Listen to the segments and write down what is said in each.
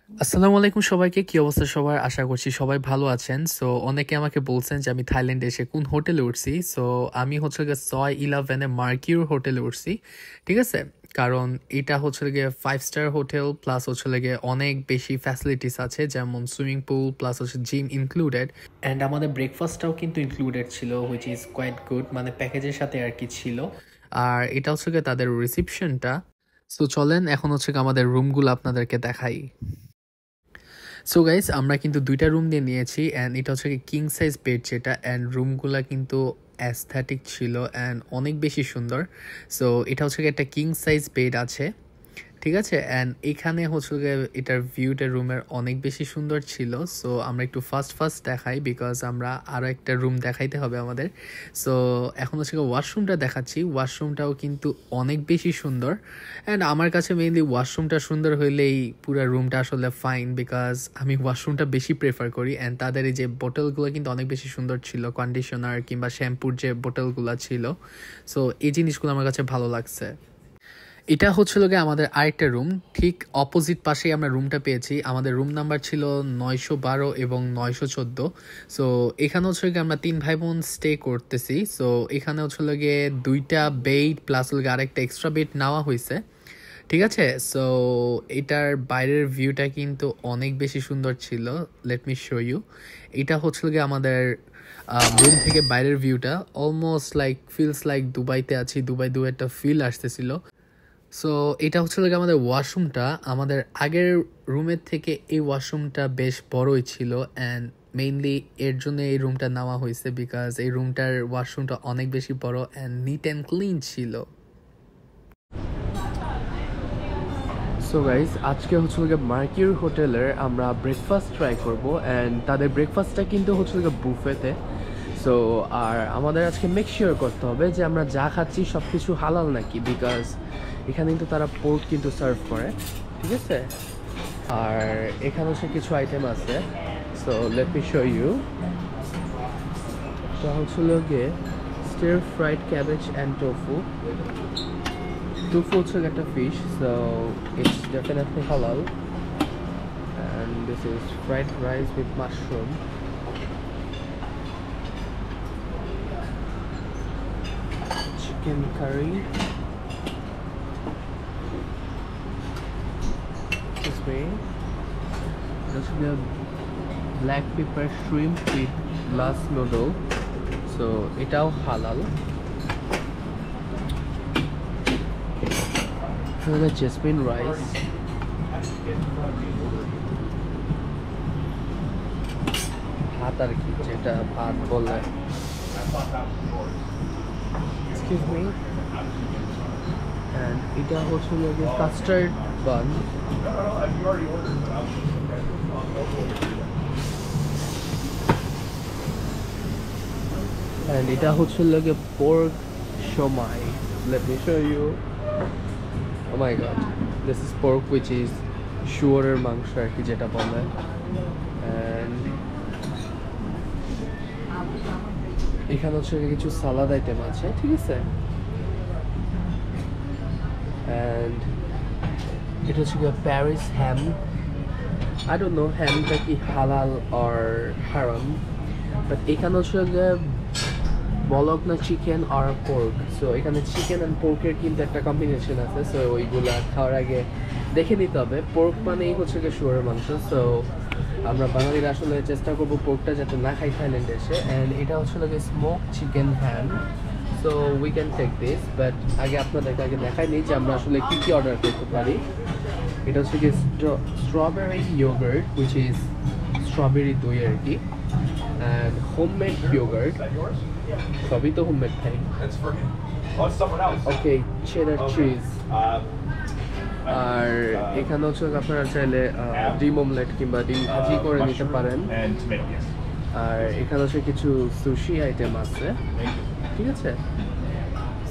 আসসালামু আলাইকুম সবাইকে, কি অবস্থা সবার? আশা করছি সবাই ভালো আছেন। সো অনেকে আমাকে বলছেন যে আমি থাইল্যান্ডে এসে কোন হোটেলে উঠছি। সো আমি হচ্ছে গিয়ে সয় 11-এ মার্কিউর হোটেলে উঠছি, ঠিক আছে? কারণ এটা হচ্ছে গিয়ে 5 স্টার হোটেল, প্লাস হচ্ছে গিয়ে অনেক বেশি ফ্যাসিলিটিস আছে, যেমন সুইমিং পুল প্লাস হচ্ছে জিম ইনক্লুডেড, অ্যান্ড আমাদের ব্রেকফাস্টটাও কিন্তু ইনক্লুডেড ছিল, হুইচ ইজ কোয়াইট গুড, মানে প্যাকেজের সাথে আর কি ছিল। আর এটা হচ্ছে গিয়ে তাদের রিসিপশনটা। সো চলেন এখন হচ্ছে গিয়ে আমাদের রুমগুলো আপনাদেরকে দেখাই। সো গাইস, আমরা কিন্তু 2টা রুম দিয়ে নিয়েছি, অ্যান্ড এটা হচ্ছে কি কিং সাইজ বেড যেটা, অ্যান্ড রুমগুলো কিন্তু অ্যাস্থেটিক ছিল অ্যান্ড অনেক বেশি সুন্দর। সো এটা হচ্ছে কি একটা কিং সাইজ বেড আছে, ঠিক আছে? অ্যান্ড এখানে হচ্ছে গিয়ে এটার ভিউটা রুমের অনেক বেশি সুন্দর ছিল। সো আমরা একটু ফার্স্ট দেখাই, বিকজ আমরা আরও একটা রুম দেখাইতে হবে আমাদের। সো এখন হচ্ছে গিয়ে ওয়াশরুমটা দেখাচ্ছি। ওয়াশরুমটাও কিন্তু অনেক বেশি সুন্দর, অ্যান্ড আমার কাছে মেইনলি ওয়াশরুমটা সুন্দর হইলেই পুরো রুমটা আসলে ফাইন, বিকজ আমি ওয়াশরুমটা বেশি প্রেফার করি। অ্যান্ড তাদের এই যে বোতলগুলো কিন্তু অনেক বেশি সুন্দর ছিল, কন্ডিশনার কিংবা শ্যাম্পুর যে বোতলগুলো ছিল। সো এই জিনিসগুলো আমার কাছে ভালো লাগছে। এটা হচ্ছিল গিয়ে আমাদের আরেকটা রুম, ঠিক অপোজিট পাশেই আমরা রুমটা পেয়েছি। আমাদের রুম নাম্বার ছিল 912 এবং 914। সো এখানে হচ্ছে গিয়ে আমরা 3 ভাই বোন স্টে করতেছি। সো এখানে হচ্ছিল গিয়ে 2টা বেড প্লাস হল গিয়ে আরেকটা এক্সট্রা বেড নেওয়া হয়েছে, ঠিক আছে? সো এটার বাইরের ভিউটা কিন্তু অনেক বেশি সুন্দর ছিল। Let me show you. এটা হচ্ছিল গিয়ে আমাদের রুম থেকে বাইরের ভিউটা, অলমোস্ট লাইক ফিলস লাইক দুবাইতে আছি, দুবাই একটা ফিল আসতেছিল। সো এটা হচ্ছে লাগে আমাদের ওয়াশরুমটা। আমাদের আগের রুমের থেকে এই ওয়াশরুমটা বেশ বড়ই ছিল, অ্যান্ড মেইনলি এর জন্য এই রুমটা নেওয়া হয়েছে, বিকজ এই রুমটার ওয়াশরুমটা অনেক বেশি বড় অ্যান্ড নিট অ্যান্ড ক্লিন ছিল। সো গাইজ, আজকে হচ্ছে মার্কিউর হোটেলের আমরা ব্রেকফাস্ট ট্রাই করবো, অ্যান্ড তাদের ব্রেকফাস্টটা কিন্তু হচ্ছে বুফেতে। সো আর আমাদের আজকে মেক শিওর করতে হবে যে আমরা যা খাচ্ছি সব কিছু হালাল নাকি, বিকজ এখানে কিন্তু তারা পোর্ক কিন্তু সার্ভ করে, ঠিক আছে? আর এখানে হচ্ছে কিছু আইটেম আছে। So let me show you. তো হচ্ছিল গিয়ে stir fried cabbage and tofu. Tofu হচ্ছে একটা fish, so it's definitely halal. And this is fried rice with mushroom. Chicken curry. Excuse me. This is the black pepper shrimp with glass noodle. So এটাও halal. The jasmine rice. ভাত আর কি, যেটা ভাত বলে। Excuse me. And এটা হচ্ছে custard bun. And এটা হচ্ছে লাগে pork শোমাই। Let me show you. Oh my god, this is pork which is শুয়োরের মাংস আর কি যেটা বলে। অ্যান্ড এখানে হচ্ছে কিছু সালাদ আইটেম আছে, ঠিক আছে? অ্যান্ড এটা হচ্ছে Paris ham. I don't know হ্যামটা কি হালাল অর হারাম, বাট এখানে হচ্ছে বলক না চিকেন আর পোর্ক। সো এখানে চিকেন অ্যান্ড পোর্কের কিন্তু একটা কম্বিনেশন আছে। সো ওইগুলা খাওয়ার আগে দেখে নিতে হবে। পোর্ক মানেই হচ্ছে গিয়ে শুয়োরের মাংস। সো আমরা বাঙালিরা আসলে চেষ্টা করবো পোর্কটা যাতে না খাই থাইল্যান্ডে এসে। অ্যান্ড এটা হচ্ছে লাগে smoke chicken ham. So we can take this, but আগে আপনাদেরকে আগে দেখাই নিই যে আমরা আসলে কী কী অর্ডার করতে পারি। এটা হচ্ছে কি strawberry yogurt, which is strawberry দই আর কি, অ্যান্ড হোমমেড ইয়োগার্ট। সবই তো হোমমেড খাই। ওকে, চেডার চিজ। আর এখানে হচ্ছে আপনারা চাইলে ডিম অমলেট কিংবা ডিম ভাজি করে নিতে পারেন। আর এখানে হচ্ছে কিছু সুশি আইটেম আছে, ঠিক আছে?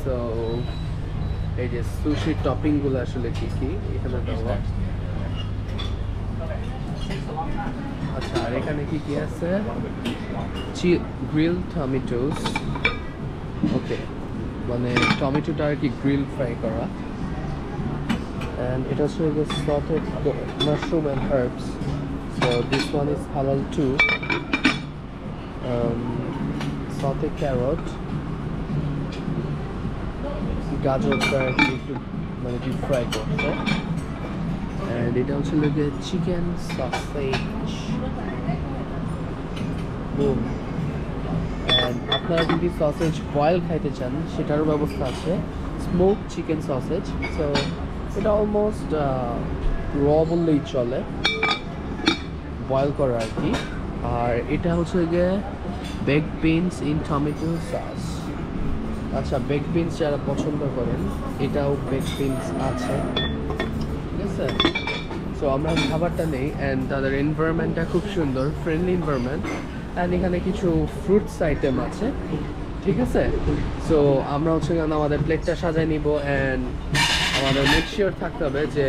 সো এই যে সুশি টপিংগুলো আসলে কি কি এখানে দেওয়া। আচ্ছা, আর এখানে কি কি আছে? Grill tomatoes. ওকে, মানে টমেটোটা আর কি গ্রিল ফ্রাই করা। অ্যান্ড এটা হচ্ছে sautéed mushroom and herbs. So this one is halal too. Saute carrot, গাজরটা একটু মানে ডিপ ফ্রাই করছে, and এটা হচ্ছে লাগে চিকেন সসেজ। বুম। and আপনারা যদি সসেজ বয়েল খাইতে চান সেটারও ব্যবস্থা আছে, স্মোক চিকেন সসেজ। সো এটা অলমোস্ট র বললেই চলে, বয়েল করা আর কি। আর এটা হচ্ছে গিয়ে bake beans in tomato sauce. আচ্ছা, বেক বিনস যারা পছন্দ করেন এটাও বেক বিনস আছে, ঠিক আছে। সো আমরা খাবারটা নেই, অ্যান্ড তাদের এনভায়রনমেন্টটা খুব সুন্দর, ফ্রেন্ডলি এনভায়রনমেন্ট। অ্যান্ড এখানে কিছু ফ্রুটস আইটেম আছে, ঠিক আছে। সো আমরা হচ্ছে আমাদের প্লেটটা সাজাই নিব, অ্যান্ড আমাদের মেক শিওর থাকতে হবে যে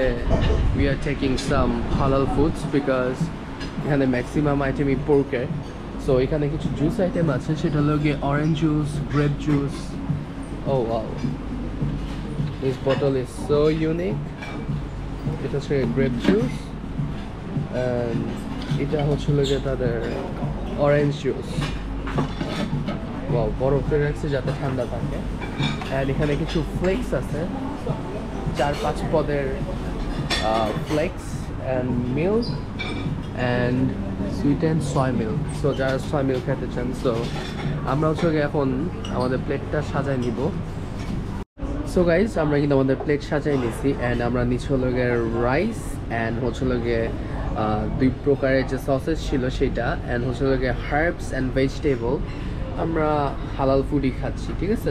we are taking some halal foods, because এখানে ম্যাক্সিমাম আইটেমই পোর্কের। সো এখানে কিছু জুস আইটেম আছে, সেটা হলো গিয়ে orange juice, grape juice. Oh wow, this bottle is so unique. এটা হচ্ছে গ্রেপ জুস, অ্যান্ড এটা হচ্ছে গিয়ে তাদের অরেঞ্জ জুস। ওয়াও, বরফে রাখছে যাতে ঠান্ডা থাকে। অ্যান্ড এখানে কিছু ফ্লেক্স আছে, 4-5 পদের flakes, and milk, and sweet and soy milk. So যারা সয় মিল্ক খেতে চান, সো আমরা হচ্ছে এখন আমাদের প্লেটটা সাজাই নিব। সো গাইজ, আমরা কিন্তু আমাদের প্লেট সাজাই নিছি, অ্যান্ড আমরা নিচে হলো গিয়ে রাইস, অ্যান্ড হচ্ছে গিয়ে 2 প্রকারের যে সসেজ ছিল সেটা, অ্যান্ড হচ্ছে গিয়ে হার্বস অ্যান্ড ভেজিটেবল। আমরা হালাল ফুডই খাচ্ছি, ঠিক আছে।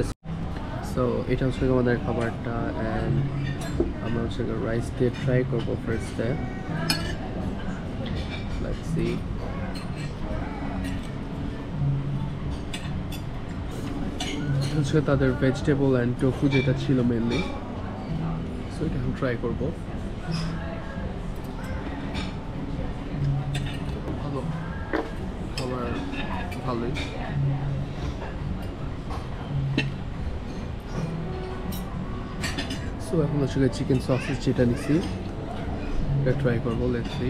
সো এটা হচ্ছে আমাদের খাবারটা, অ্যান্ড আমরা হচ্ছে রাইস দিয়ে ট্রাই করবো ফার্স্টে। Let's see. হচ্ছে তাদের ভেজিটেবল অ্যান্ড টোফু যেটা ছিল মেনলি, সো এটা এখন ট্রাই করবো। ভালো খাবার, ভালোই। সো এখন হচ্ছে চিকেন সসেজ যেটা নিছি এটা ট্রাই করবো। Let's see.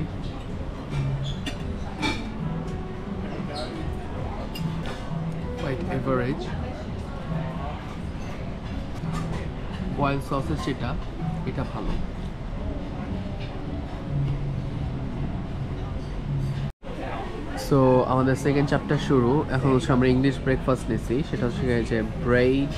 quite average. Boil sausage যেটা, এটা ভালো। সো আমাদের সেকেন্ড চ্যাপ্টার শুরু। এখন হচ্ছে আমরা ইংলিশ ব্রেকফাস্ট নিছি, সেটা হচ্ছে যে ব্রেড,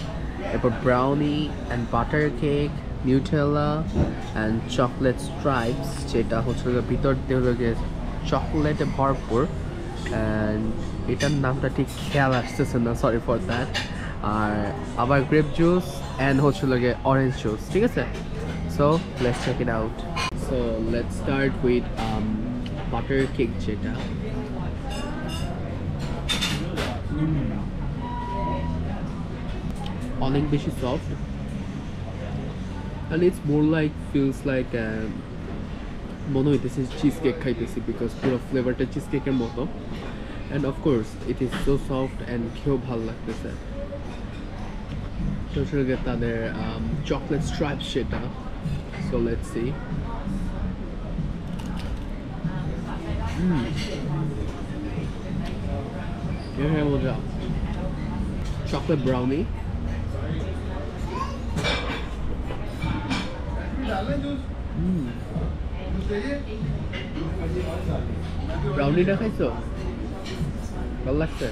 এরপর brownie and butter cake, Nutella and chocolate stripes, যেটা হচ্ছে ভিতর দিয়ে হলো গিয়ে চকলেটে ভরপুর। অ্যান্ড এটার নামটা ঠিক খেয়াল আসতেছে না, সরি ফর দ্যাট। আর আবার গ্রেপ জুস অ্যান্ড হচ্ছে গিয়ে অরেঞ্জ জুস, ঠিক আছে। So let's check it out. So let's start with butter cake, যেটা অনেক বেশি soft, and it's more like feels like মনে হইতেছে চিজ কেক খাইতেছি, বিকজ পুরো ফ্লেভারটা চিজ কেকের মতো। and of course it is so soft and খেয়েও ভালো লাগতেছে। তো সেটা তাদের চকলেট স্ট্রাইপ সেটা। so let's see. এখানে মজা, চকলেট ব্রাউনি, ব্রাউনিটা খাইছো? ভালো লাগছে?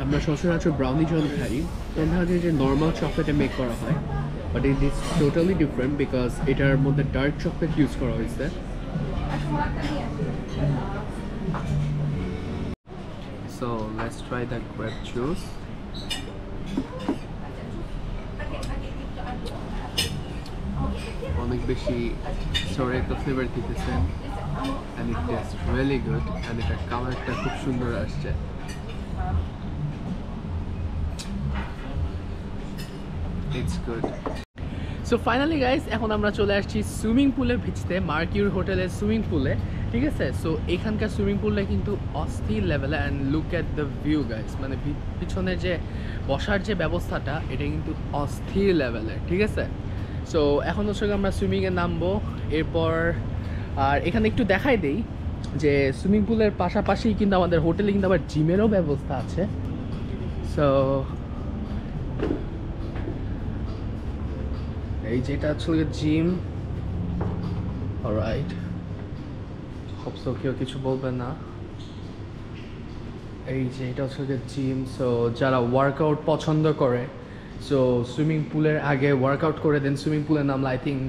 আমরা সচরাচর ব্রাউনি যখন খাই তখন দেখা যায় যে নর্মাল চকলেটে মেক করা হয়, but it is totally different because এটার মধ্যে ডার্ক চকলেট ইউজ করা হয়েছে। So let's try the grape juice. অনেক বেশি সরে একটা ফ্লেভার দিতেছে, and it tastes really good, and এটার কালারটা খুব সুন্দর আসছে। It's good. So finally guys, এখন আমরা চলে আসছি সুইমিং পুলে ভিজতে, মার্কিউরি হোটেলের সুইমিং পুলে। ঠিক আছে। সো এখানকার সুইমিং পুলটা কিন্তু অস্থির লেভেলে, and look at the view guys, মানে পিছনে যে বসার যে ব্যবস্থাটা এটা কিন্তু অস্থির লেভেলের, ঠিক আছে। সো এখন হচ্ছে আমরা সুইমিংয়ে নামবো এরপর। আর এখানে একটু দেখাই দেই যে সুইমিং পুলের পাশাপাশি কিন্তু আমাদের হোটেলে কিন্তু আবার জিমেরও ব্যবস্থা আছে। সো এই যেটা আসলে জিম, অলরাইট, হোপসো কেউ কিছু বলবে না। এই যে এটা হচ্ছে জিম। সো যারা ওয়ার্কআউট পছন্দ করে, সো সুইমিং পুলের আগে ওয়ার্কআউট করে দেন সুইমিং পুলে নামলে I think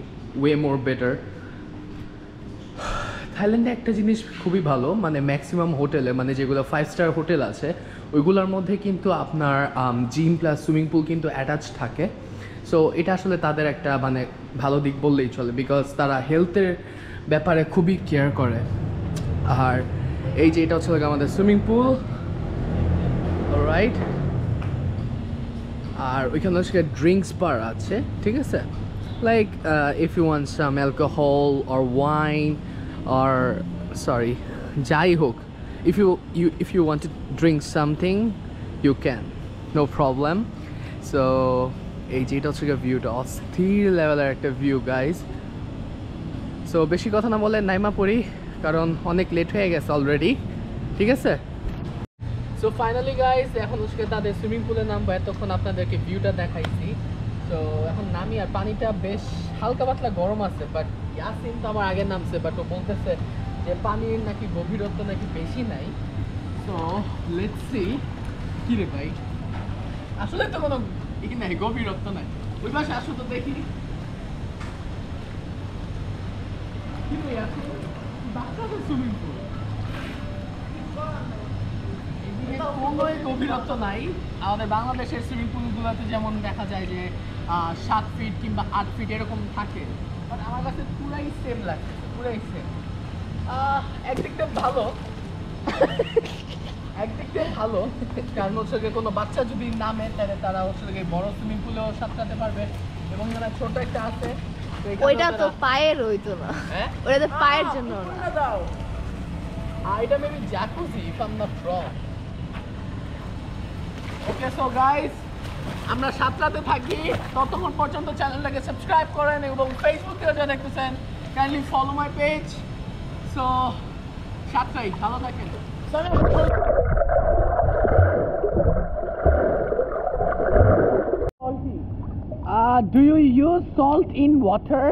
way more better. থাইল্যান্ডে একটা জিনিস খুবই ভালো, মানে ম্যাক্সিমাম হোটেলে, মানে যেগুলো 5 স্টার হোটেল আছে ওইগুলোর মধ্যে কিন্তু আপনার জিম প্লাস সুইমিং পুল কিন্তু অ্যাটাচ থাকে। সো এটা আসলে তাদের একটা মানে ভালো দিক বললেই চলে, বিকজ তারা হেলথের ব্যাপারে খুবই কেয়ার করে। আর এই যে এটা হচ্ছে আমাদের সুইমিং পুল, অলরাইট। আর ওইখানে হচ্ছে ড্রিঙ্কস বার আছে, ঠিক আছে, like if you want some alcohol or wine or sorry যাই হোক, if you want to drink something you can, no problem. So এই যে এটা হচ্ছে ভিউটা অস্থির লেভেলের একটা ভিউ গাইজ। সো বেশি কথা না বলে নাইমা পড়ি, কারণ অনেক লেট হয়ে গেছে অলরেডি, ঠিক আছে। সো ফাইনালি গাইজ এখন হচ্ছে তাদের সুইমিং পুলে নামবো। এতক্ষণ আপনাদেরকে ভিউটা দেখাইছি। তো এখন নামি, আর পানিটা বেশ হালকা পাতলা গরম আছে, বাট ইয়াসিন তো আমার আগে নামছে, বাট ও বলতেছে যে পানির নাকি গভীরত্ব নাকি বেশি নাই। So let's see. কি রে ভাই, আসলে তো কোনো নাই, গভীরত্ব নাই। ওই পাশে আসো তো দেখি। কি রে আসো, বাচ্চাদের সুইমিং পুল, কোনোই গভীরত্ব নাই। আমাদের বাংলাদেশের সুইমিং পুলগুলোতে যেমন দেখা যায় যে 7 ফিট কিংবা 8 ফিট এরকম থাকে, বাট আমার কাছে পুরাই সেম লাগছে, পুরাই সেম। একদিক দিয়ে ভালো, একদিক দিয়ে ভালো, কারণ হচ্ছে কোনো বাচ্চা যদি নামে তাহলে তারা হচ্ছে বড় সুইমিং পুলেও সাঁতরাতে পারবে, এবং যারা ছোট একটা আছে ওইটা তো পায়ের হইতো না, ওটা তো পায়ের জন্য না। দাও এটা maybe jacuzzi if I am not wrong. Okay so guys, আমরা সাতটাতে থাকি, ততক্ষণ পর্যন্ত চ্যানেলটাকে সাবস্ক্রাইব করেন, এবং ফেসবুক থেকে যারা দেখতেছেন kindly follow my page. So সাতটাই ভালো থাকেন। Do you use salt in water?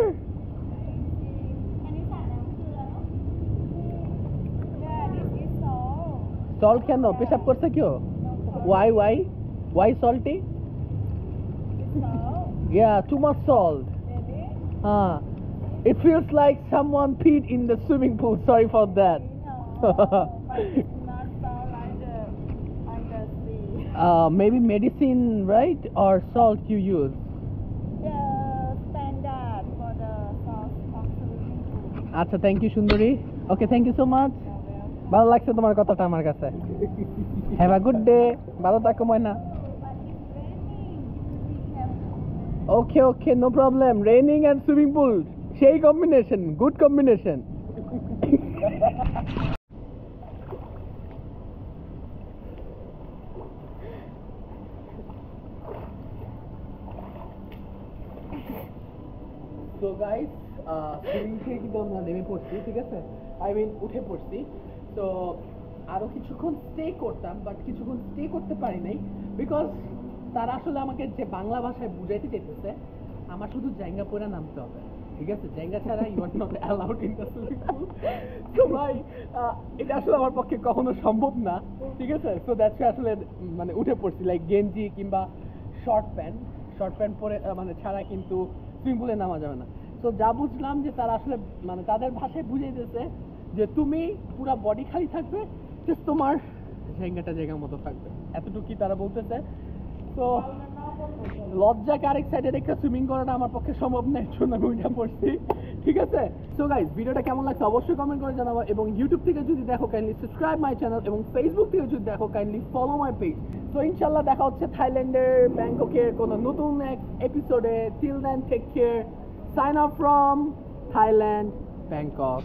Salt কেন পেশাব করছে কেউ? Why salty? Yeah, too much salt. It feels like someone peed in the swimming pool. Sorry for that. Maybe medicine, right? Or salt you use? Standard for the salt of swimming pool. আচ্ছা, thank you সুন্দরী। ওকে, thank you so much. ভালো লাগছে তোমার কথাটা আমার কাছে। Have a good day, ভালো থাকো ময়না। Okay okay, no problem. Raining and swimming pool, সেই combination, good combination. So guys, swimming থেকে কিন্তু আমরা নেমে পড়ছি, ঠিক আছে, আই মিন উঠে পড়ছি। তো আরও কিছুক্ষণ স্টে করতাম, বাট কিছুক্ষণ স্টে করতে পারি নাই, বিকজ তারা আসলে আমাকে যে বাংলা ভাষায় বুঝাইতে চাইতেছে আমার শুধু জায়গা পরে নামতে হবে, ঠিক আছে, জায়গা ছাড়া you are not allowed in the swimming pool. তো ভাই এটা আসলে আমার পক্ষে কখনো সম্ভব না, ঠিক আছে। সো দ্যাটস আসলে মানে উঠে পড়ছি, লাইক গেঞ্জি কিংবা শর্ট প্যান্ট পরে মানে ছাড়া কিন্তু সুইমিং পুলে নামা যাবে না। তো যা বুঝলাম যে তারা আসলে মানে তাদের ভাষায় বুঝিয়ে দিয়েছে যে তুমি পুরো বডি খালি থাকবে, জাস্ট তোমার জায়গার মতো থাকবে, এতটুকুই তারা বলতেছে। তো লজ্জাকে আরেক সাইডে রেখে সুইমিং করাটা আমার পক্ষে সম্ভব না, এর জন্য আমি উঠে পড়ছি, ঠিক আছে। সো গাইস, ভিডিওটা কেমন লাগছে অবশ্যই কমেন্ট করে জানাবো, এবং ইউটিউব থেকে যদি দেখো কাইন্ডলি সাবস্ক্রাইব মাই চ্যানেল, এবং ফেসবুক থেকে যদি দেখো কাইন্ডলি ফলো মাই পেজ। তো ইনশাল্লাহ দেখা হচ্ছে থাইল্যান্ডের ব্যাংককের কোনো নতুন এক এপিসোডে। Till then take care, sign up from Thailand, Bangkok.